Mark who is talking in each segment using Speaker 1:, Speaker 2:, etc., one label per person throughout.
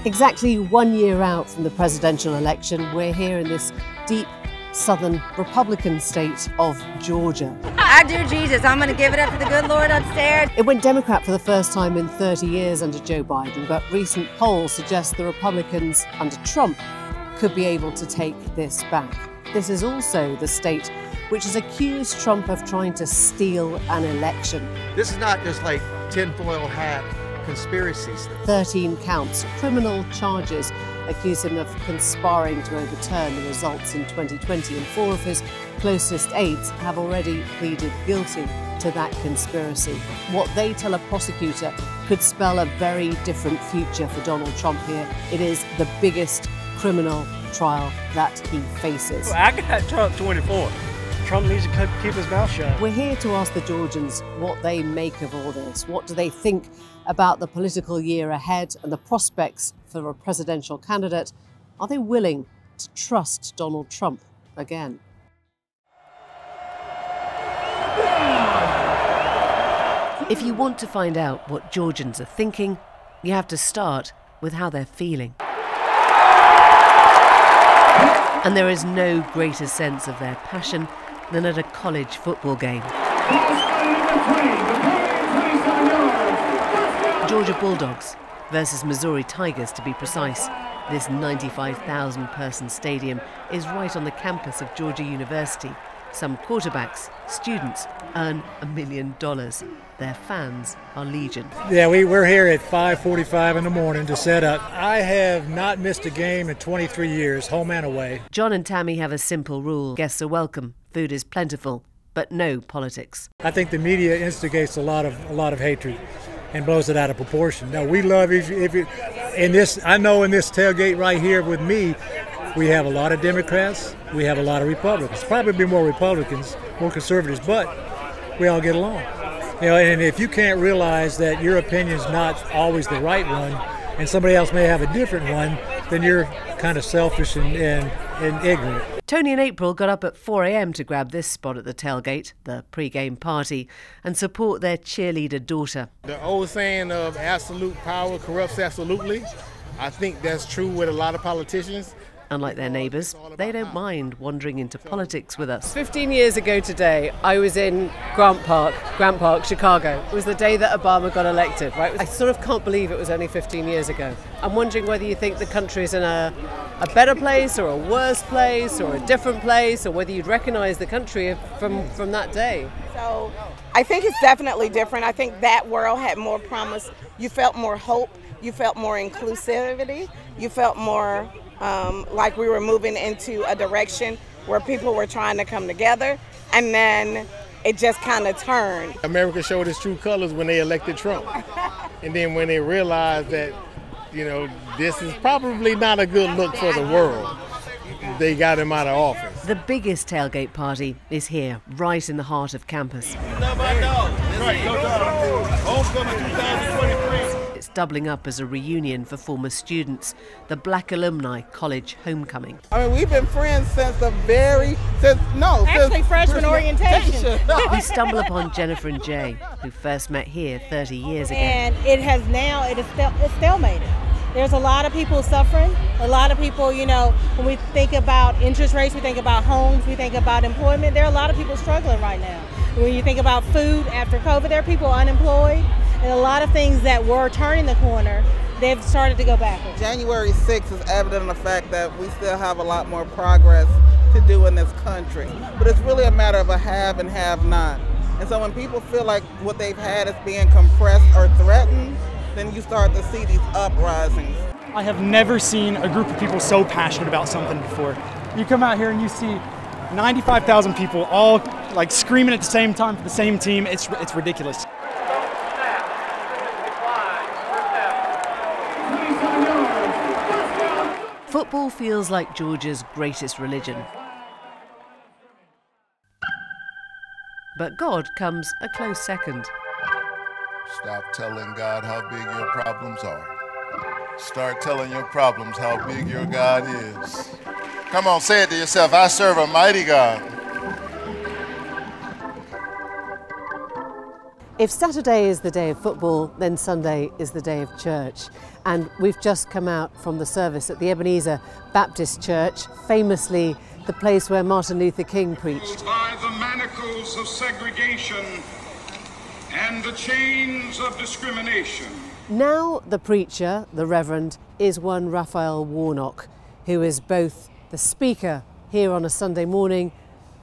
Speaker 1: Exactly 1 year out from the presidential election, we're here in this deep southern Republican state of Georgia.
Speaker 2: I do Jesus. I'm going to give it up to the good Lord upstairs.
Speaker 1: It went Democrat for the first time in 30 years under Joe Biden, but recent polls suggest the Republicans under Trump could be able to take this back. This is also the state which has accused Trump of trying to steal an election.
Speaker 3: This is not just like tinfoil hat conspiracies.
Speaker 1: 13 counts, criminal charges, accuse him of conspiring to overturn the results in 2020, and 4 of his closest aides have already pleaded guilty to that conspiracy. What they tell a prosecutor could spell a very different future for Donald Trump here. It is the biggest criminal trial that he faces.
Speaker 4: I got Trump 24. Trump needs to keep his mouth shut.
Speaker 1: We're here to ask the Georgians what they make of all this. What do they think about the political year ahead and the prospects for a presidential candidate? Are they willing to trust Donald Trump again? If you want to find out what Georgians are thinking, you have to start with how they're feeling. And there is no greater sense of their passion than at a college football game. Georgia Bulldogs versus Missouri Tigers, to be precise. This 95,000-person stadium is right on the campus of Georgia University. Some quarterbacks, students, earn $1 million. Their fans are legion.
Speaker 5: Yeah, we're here at 5:45 in the morning to set up. I have not missed a game in 23 years, home and away.
Speaker 1: John and Tammy have a simple rule. Guests are welcome, food is plentiful, but no politics.
Speaker 5: I think the media instigates a lot of hatred and blows it out of proportion. No, we love in this. I know in this tailgate right here with me, we have a lot of Democrats, we have a lot of Republicans. Probably more Republicans, more conservatives, but we all get along. You know, and if you can't realize that your opinion's not always the right one, and somebody else may have a different one, then you're kind of selfish and ignorant.
Speaker 1: Tony and April got up at 4 a.m. to grab this spot at the tailgate, the pre-game party, and support their cheerleader daughter.
Speaker 6: The old saying of absolute power corrupts absolutely, I think that's true with a lot of politicians.
Speaker 1: Unlike their neighbours, they don't mind wandering into politics with us.
Speaker 7: 15 years ago today, I was in Grant Park, Chicago. It was the day that Obama got elected, right? I sort of can't believe it was only 15 years ago. I'm wondering whether you think the country's in a better place or a worse place or a different place, or whether you'd recognise the country from that day.
Speaker 8: So I think it's definitely different. I think that world had more promise. You felt more hope. You felt more inclusivity. You felt more like we were moving into a direction where people were trying to come together, and then it just kind of turned.
Speaker 6: America showed its true colors when they elected Trump. And then when they realized that, you know, this is probably not a good look for the world, they got him out of office.
Speaker 1: The biggest tailgate party is here, right in the heart of campus.
Speaker 6: Homecoming 2023.
Speaker 1: It's doubling up as a reunion for former students, the Black Alumni College Homecoming.
Speaker 9: I mean, we've been friends since
Speaker 8: freshman orientation.
Speaker 1: We stumble upon Jennifer and Jay, who first met here 30 years ago.
Speaker 10: And it's stalemated. There's a lot of people suffering. A lot of people, you know, when we think about interest rates, we think about homes, we think about employment. There are a lot of people struggling right now. When you think about food after COVID, there are people unemployed. And a lot of things that were turning the corner, they've started to go backwards.
Speaker 9: January 6th is evident in the fact that we still have a lot more progress to do in this country. But it's really a matter of a have and have not. And so when people feel like what they've had is being compressed or threatened, then you start to see these uprisings.
Speaker 11: I have never seen a group of people so passionate about something before. You come out here and you see 95,000 people all like screaming at the same time for the same team. It's ridiculous.
Speaker 1: Football feels like Georgia's greatest religion. But God comes a close second.
Speaker 12: Stop telling God how big your problems are. Start telling your problems how big your God is. Come on, say it to yourself. I serve a mighty God.
Speaker 1: If Saturday is the day of football, then Sunday is the day of church. And we've just come out from the service at the Ebenezer Baptist Church, famously the place where Martin Luther King preached.
Speaker 13: By the manacles of segregation and the chains of discrimination.
Speaker 1: Now the preacher, the Reverend, is one Raphael Warnock, who is both the speaker here on a Sunday morning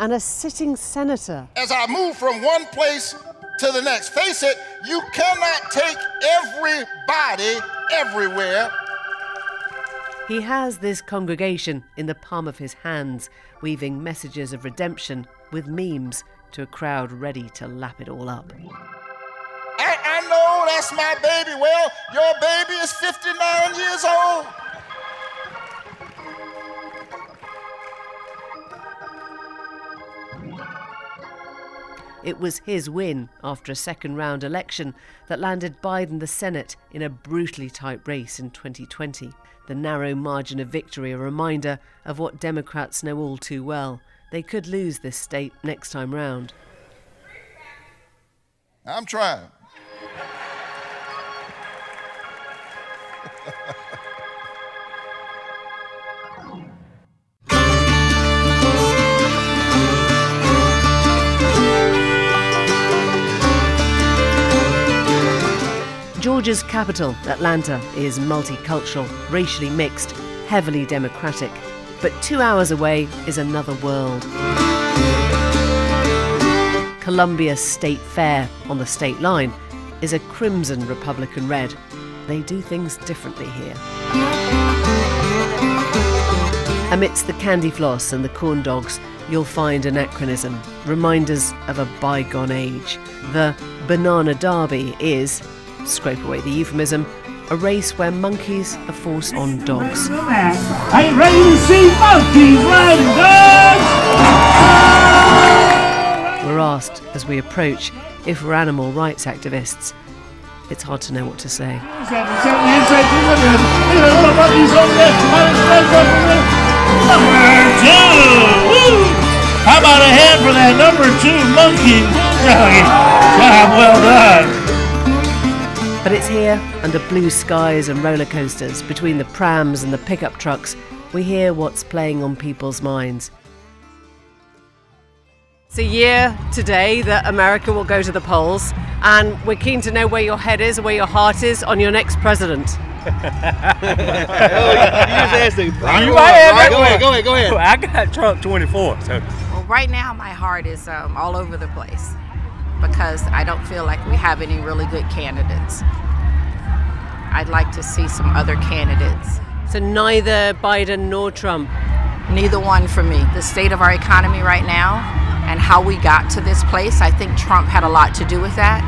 Speaker 1: and a sitting senator.
Speaker 12: As I move from one place to the next, face it, you cannot take everybody everywhere.
Speaker 1: He has this congregation in the palm of his hands, weaving messages of redemption with memes to a crowd ready to lap it all up.
Speaker 12: I know that's my baby. Well, your baby is 59 years old.
Speaker 1: It was his win after a second-round election that landed Biden the Senate in a brutally tight race in 2020. The narrow margin of victory a reminder of what Democrats know all too well. They could lose this state next time round.
Speaker 12: I'm trying.
Speaker 1: Georgia's capital, Atlanta, is multicultural, racially mixed, heavily democratic. But 2 hours away is another world. Columbia State Fair, on the state line, is a crimson Republican red. They do things differently here. Amidst the candy floss and the corn dogs, you'll find anachronism, reminders of a bygone age. The Banana Derby is, scrape away the euphemism, a race where monkeys are forced on dogs.
Speaker 14: Are you ready to see monkeys riding dogs?
Speaker 1: We're asked as we approach if we're animal rights activists. It's hard to know what to say.
Speaker 14: Number 2! How about a hand for that number 2 monkey? Job well done.
Speaker 1: But it's here, under blue skies and roller coasters, between the prams and the pickup trucks, we hear what's playing on people's minds. It's a year today that America will go to the polls, and we're keen to know where your head is, where your heart is on your next president.
Speaker 4: Go ahead. I got Trump 24. So.
Speaker 15: Well, right now my heart is all over the place because I don't feel like we have any really good candidates. I'd like to see some other candidates.
Speaker 1: So neither Biden nor Trump?
Speaker 15: Neither one for me. The state of our economy right now and how we got to this place, I think Trump had a lot to do with that.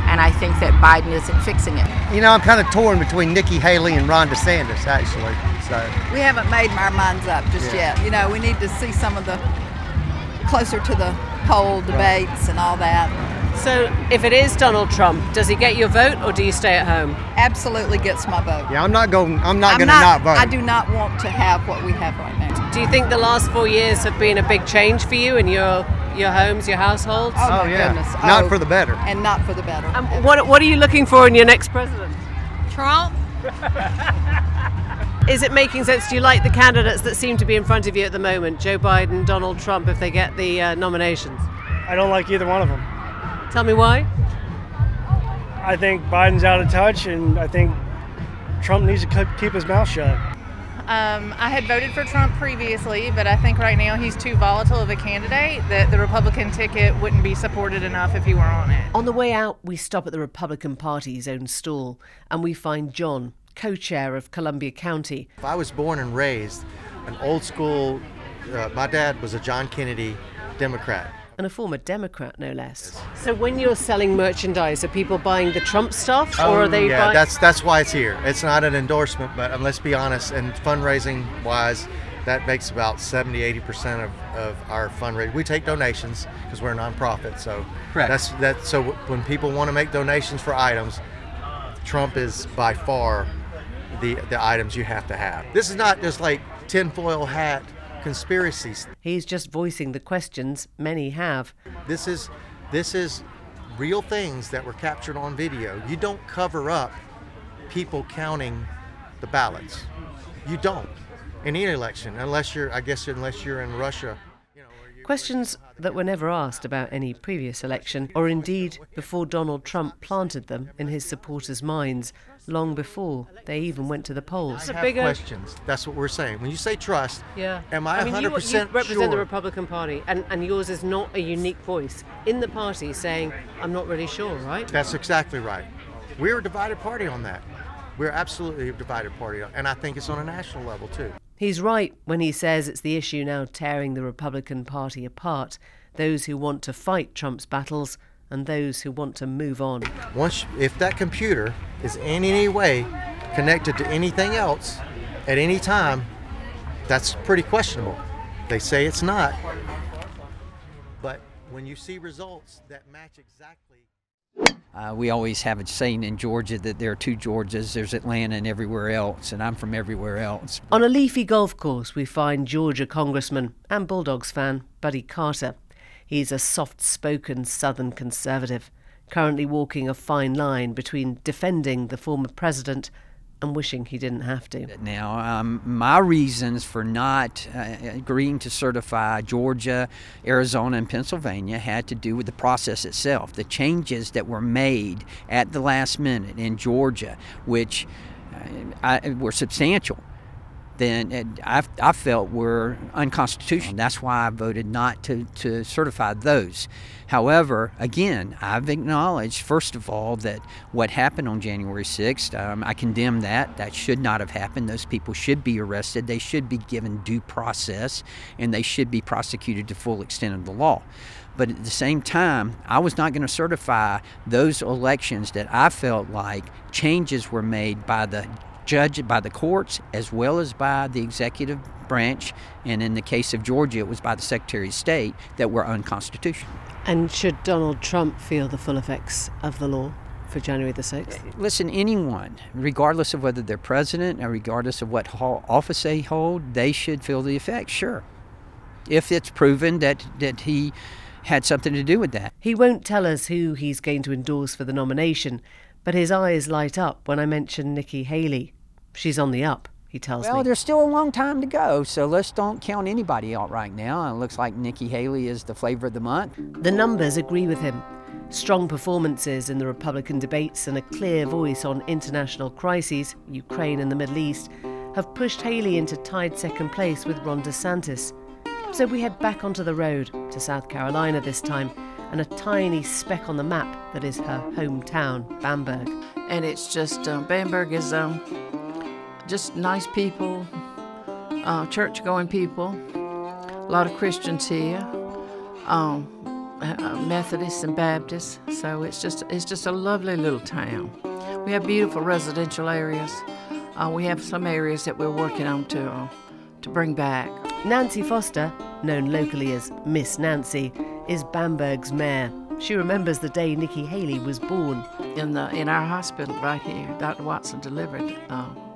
Speaker 15: And I think that Biden isn't fixing it.
Speaker 16: You know, I'm kind of torn between Nikki Haley and Ron DeSantis, actually. So
Speaker 17: we haven't made our minds up just yet. You know, we need to see some of the closer to the poll debates and all that.
Speaker 1: So if it is Donald Trump, does he get your vote or do you stay at home?
Speaker 17: Absolutely gets my vote.
Speaker 16: Yeah, I'm not going to not vote.
Speaker 17: I do not want to have what we have right now.
Speaker 1: Do you think the last 4 years have been a big change for you and your homes, your households?
Speaker 17: Oh my goodness.
Speaker 16: Not for the better.
Speaker 17: And not for the better.
Speaker 1: What are you looking for in your next president?
Speaker 17: Trump.
Speaker 1: Is it making sense? Do you like the candidates that seem to be in front of you at the moment? Joe Biden, Donald Trump, if they get the nominations?
Speaker 4: I don't like either one of them.
Speaker 1: Tell me why?
Speaker 4: I think Biden's out of touch, and I think Trump needs to keep his mouth shut.
Speaker 18: I had voted for Trump previously, but I think right now he's too volatile of a candidate that the Republican ticket wouldn't be supported enough if he were on it.
Speaker 1: On the way out, we stop at the Republican Party's own stall, and we find John, co-chair of Columbia County.
Speaker 19: I was born and raised an old school, my dad was a John Kennedy Democrat.
Speaker 1: And a former Democrat, no less. So when you're selling merchandise, are people buying the Trump stuff, or are they buying...
Speaker 19: Yeah, that's why it's here. It's not an endorsement, but let's be honest, and fundraising-wise, that makes about 70-80% of our fundraising. We take donations because we're a nonprofit, so
Speaker 16: correct.
Speaker 19: So when people want to make donations for items, Trump is by far the items you have to have. This is not just like tinfoil hat conspiracies.
Speaker 1: He's just voicing the questions many have.
Speaker 19: This is real things that were captured on video. You don't cover up people counting the ballots. You don't in any election, unless you're in Russia.
Speaker 1: Questions that were never asked about any previous election, or indeed before Donald Trump planted them in his supporters' minds, long before they even went to the polls.
Speaker 19: I have questions. That's what we're saying. When you say trust, am I 100%
Speaker 1: you represent
Speaker 19: sure?
Speaker 1: the Republican Party, and yours is not a unique voice in the party saying, I'm not really sure, right?
Speaker 19: That's exactly right. We're a divided party on that. We're absolutely a divided party, and I think it's on a national level too.
Speaker 1: He's right when he says it's the issue now tearing the Republican Party apart, those who want to fight Trump's battles and those who want to move on.
Speaker 19: If that computer is in any way connected to anything else at any time, that's pretty questionable. They say it's not, but when you see results that match exactly.
Speaker 20: We always have a saying in Georgia that there are two Georgias, there's Atlanta and everywhere else, and I'm from everywhere else.
Speaker 1: On a leafy golf course, we find Georgia Congressman and Bulldogs fan Buddy Carter. He's a soft-spoken Southern conservative, currently walking a fine line between defending the former president and wishing he didn't have to.
Speaker 20: Now, my reasons for not agreeing to certify Georgia, Arizona, and Pennsylvania had to do with the process itself. The changes that were made at the last minute in Georgia, which were substantial, then I felt were unconstitutional. That's why I voted not to certify those. However, again, I've acknowledged, first of all, that what happened on January 6th, I condemn that. That should not have happened. Those people should be arrested. They should be given due process, and they should be prosecuted to full extent of the law. But at the same time, I was not going to certify those elections that I felt like changes were made by the judge, by the courts, as well as by the executive branch, and in the case of Georgia, it was by the Secretary of State, that were unconstitutional.
Speaker 1: And should Donald Trump feel the full effects of the law for January the 6th?
Speaker 20: Listen, anyone, regardless of whether they're president or regardless of what office they hold, they should feel the effects, sure. If it's proven that he had something to do with that.
Speaker 1: He won't tell us who he's going to endorse for the nomination, but his eyes light up when I mention Nikki Haley. She's on the up, he tells me.
Speaker 20: Well, there's still a long time to go, so let's don't count anybody out right now. It looks like Nikki Haley is the flavor of the month.
Speaker 1: The numbers agree with him. Strong performances in the Republican debates and a clear voice on international crises, Ukraine and the Middle East, have pushed Haley into tied second place with Ron DeSantis. So we head back onto the road to South Carolina this time, and a tiny speck on the map that is her hometown, Bamberg.
Speaker 15: And it's just, Bamberg is just nice people, church-going people, a lot of Christians here, Methodists and Baptists, so it's just a lovely little town. We have beautiful residential areas. We have some areas that we're working on to bring back.
Speaker 1: Nancy Foster, known locally as Miss Nancy, is Bamberg's mayor. She remembers the day Nikki Haley was born.
Speaker 15: In our hospital right here, Dr. Watson delivered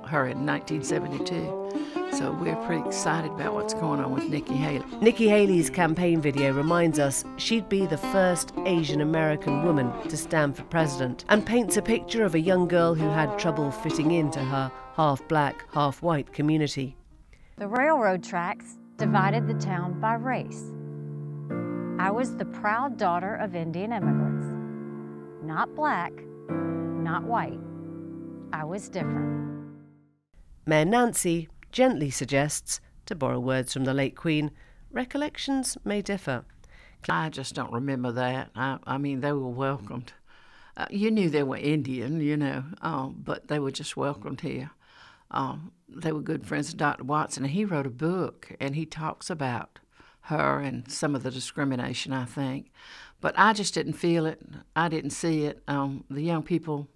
Speaker 15: her in 1972. So we're pretty excited about what's going on with Nikki Haley.
Speaker 1: Nikki Haley's campaign video reminds us she'd be the first Asian American woman to stand for president, and paints a picture of a young girl who had trouble fitting into her half-black, half-white community.
Speaker 21: The railroad tracks divided the town by race. I was the proud daughter of Indian immigrants. Not black, not white. I was different.
Speaker 1: Mayor Nancy gently suggests, to borrow words from the late Queen, recollections may differ.
Speaker 15: I just don't remember that. I mean, they were welcomed. You knew they were Indian, you know, but they were just welcomed here. They were good friends of Dr. Watson, and he wrote a book, and he talks about her and some of the discrimination, I think. But I just didn't feel it. I didn't see it. The young people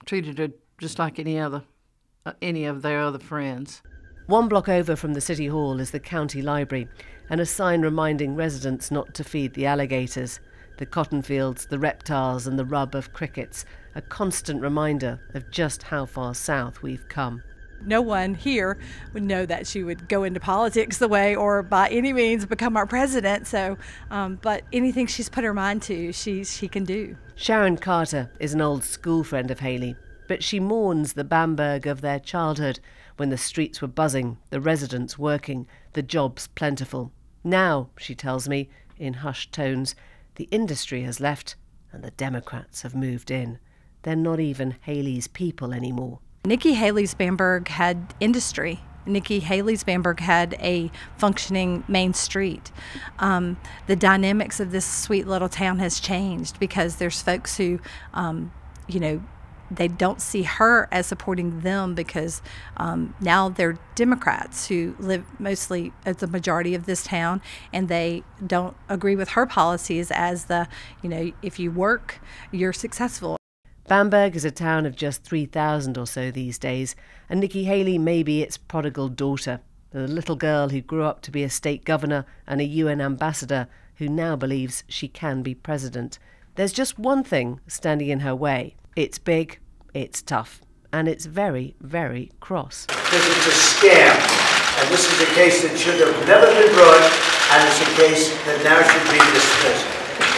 Speaker 15: treated her just like any of their other friends.
Speaker 1: One block over from the City Hall is the County Library, and a sign reminding residents not to feed the alligators, the cotton fields, the reptiles and the rub of crickets, a constant reminder of just how far south we've come.
Speaker 2: No one here would know that she would go into politics the way or by any means become our president. So, but anything she's put her mind to, she can do.
Speaker 1: Sharon Carter is an old school friend of Haley, but she mourns the Bamberg of their childhood when the streets were buzzing, the residents working, the jobs plentiful. Now, she tells me, in hushed tones, the industry has left and the Democrats have moved in. They're not even Haley's people anymore.
Speaker 2: Nikki Haley's Bamberg had industry. Nikki Haley's Bamberg had a functioning main street. The dynamics of this sweet little town has changed because there's folks who, they don't see her as supporting them because now they're Democrats who live mostly as the majority of this town, and they don't agree with her policies as if you work, you're successful.
Speaker 1: Bamberg is a town of just 3,000 or so these days, and Nikki Haley may be its prodigal daughter, the little girl who grew up to be a state governor and a UN ambassador who now believes she can be president. There's just one thing standing in her way. It's big, it's tough, and it's very, very cross.
Speaker 22: This is a scam, and this is a case that should have never been brought, and it's a case that now should be dismissed.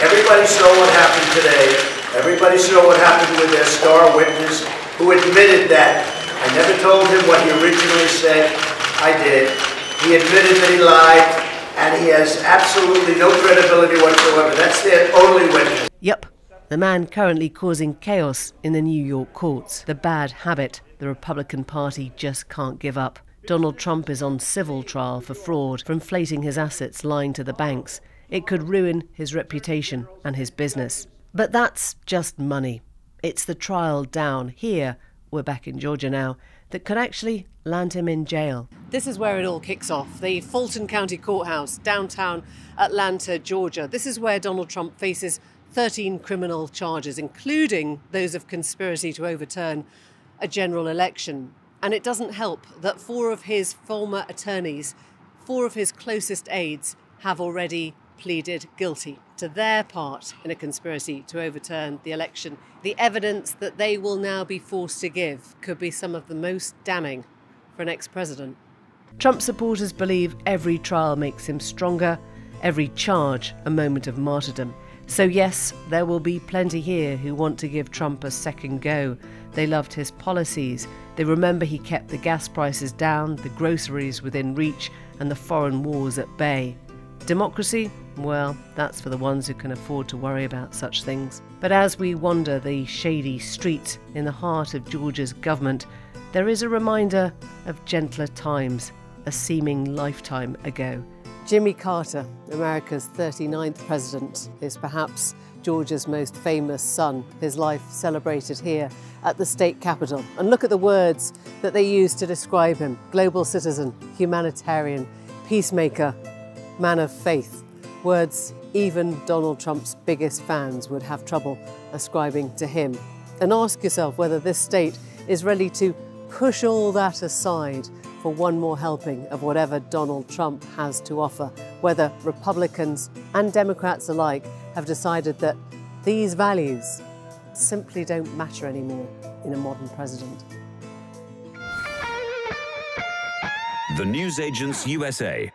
Speaker 22: Everybody saw what happened today. Everybody saw what happened with their star witness, who admitted that. I never told him what he originally said. I did. He admitted that he lied, and he has absolutely no credibility whatsoever. That's their only witness.
Speaker 1: Yep, the man currently causing chaos in the New York courts. The bad habit the Republican Party just can't give up. Donald Trump is on civil trial for fraud, for inflating his assets, lying to the banks. It could ruin his reputation and his business. But that's just money. It's the trial down here, we're back in Georgia now, that could actually land him in jail.
Speaker 7: This is where it all kicks off, the Fulton County Courthouse, downtown Atlanta, Georgia. This is where Donald Trump faces 13 criminal charges, including those of conspiracy to overturn a general election. And it doesn't help that 4 of his former attorneys, 4 of his closest aides, have already pleaded guilty to their part in a conspiracy to overturn the election. The evidence that they will now be forced to give could be some of the most damning for an ex-president.
Speaker 1: Trump supporters believe every trial makes him stronger, every charge a moment of martyrdom. So yes, there will be plenty here who want to give Trump a second go. They loved his policies. They remember he kept the gas prices down, the groceries within reach, and the foreign wars at bay. Democracy? Well, that's for the ones who can afford to worry about such things. But as we wander the shady streets in the heart of Georgia's government, there is a reminder of gentler times, a seeming lifetime ago.
Speaker 7: Jimmy Carter, America's 39th president, is perhaps Georgia's most famous son. His life celebrated here at the state capitol. And look at the words that they used to describe him: global citizen, humanitarian, peacemaker, man of faith. Words even Donald Trump's biggest fans would have trouble ascribing to him. And ask yourself whether this state is ready to push all that aside for one more helping of whatever Donald Trump has to offer, whether Republicans and Democrats alike have decided that these values simply don't matter anymore in a modern president.
Speaker 23: The Newsagents USA.